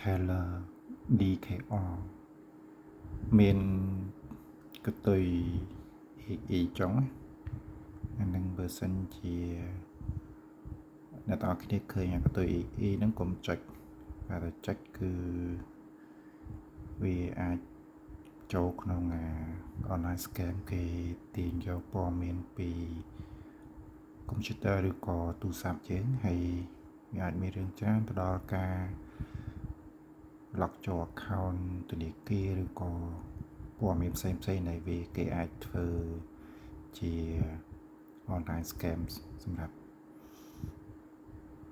Stellar DKR មានកតុយ EE ចុងអានឹងបើសិនជាអ្នកទាំងអស់គ្នាឃើញកតុយ EE ហ្នឹងកុំចុចតែចុចគឺវាអាចចូលក្នុង online scam គេទាញយកព័ត៌មានពីកុំព្យូទ័រឬក៏ទូរស័ព្ទយើងហើយវាអាចមានរឿងច្រើនទៅដល់ការ lock ចូល account ធនាគារឬក៏ព័ត៌មានផ្សេងដែលវាគេអាចធ្វើជា online scam សម្រាប់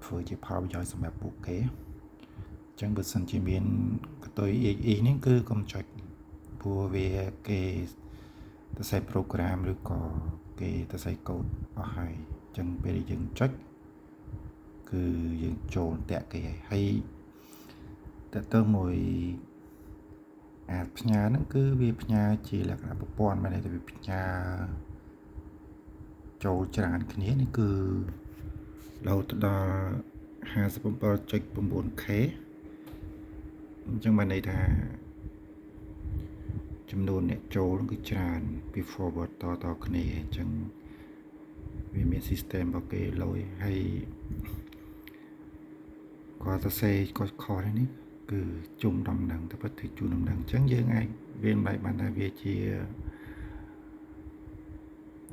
ធ្វើជាផលប្រយោជន៍សម្រាប់ពួកគេអញ្ចឹងបើសិនជាមានកតុយ EE នេះគឺកុំចុចព្រោះវាគេទៅសេ program ឬក៏គេទៅសេកូដអស់ហើយអញ្ចឹងពេលយើងចុចគឺយើងចូលតាក់គេហើយតើទៅមួយផ្ញើហ្នឹងគឺវាផ្ញើជាលក្ខណៈប្រព័ន្ធមិនដែលវាផ្ញើចូលច្រើនគ្នានេះគឺរហូតដល់ 57.9K អញ្ចឹងបានន័យថាចំនួនអ្នកចូលគឺច្រើនពី forward តគ្នាអញ្ចឹងវាមាន system របស់គេលុយហើយគាត់ទៅសេគាត់ខុសនេះគឺជុំដំណឹងតែពិតគឺជូនដំណឹងអញ្ចឹងយើងអាចវាមិនបានថាវាជា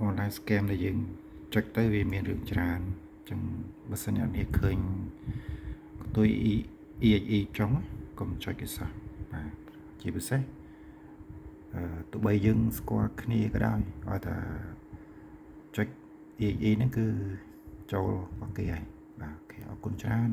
online scam ដែលយើងចុចទៅវាមានរឿងច្រើនអញ្ចឹងបើសិនអ្នកនេះឃើញកតុយ EE ចុងកុំចុចគេសោះបាទជាពិសេសទោះបីយើងស្គាល់គ្នាក៏ដោយឲ្យតែចុច EE ហ្នឹងគឺចូលរបស់គេហើយបាទអូខេអរគុណច្រើន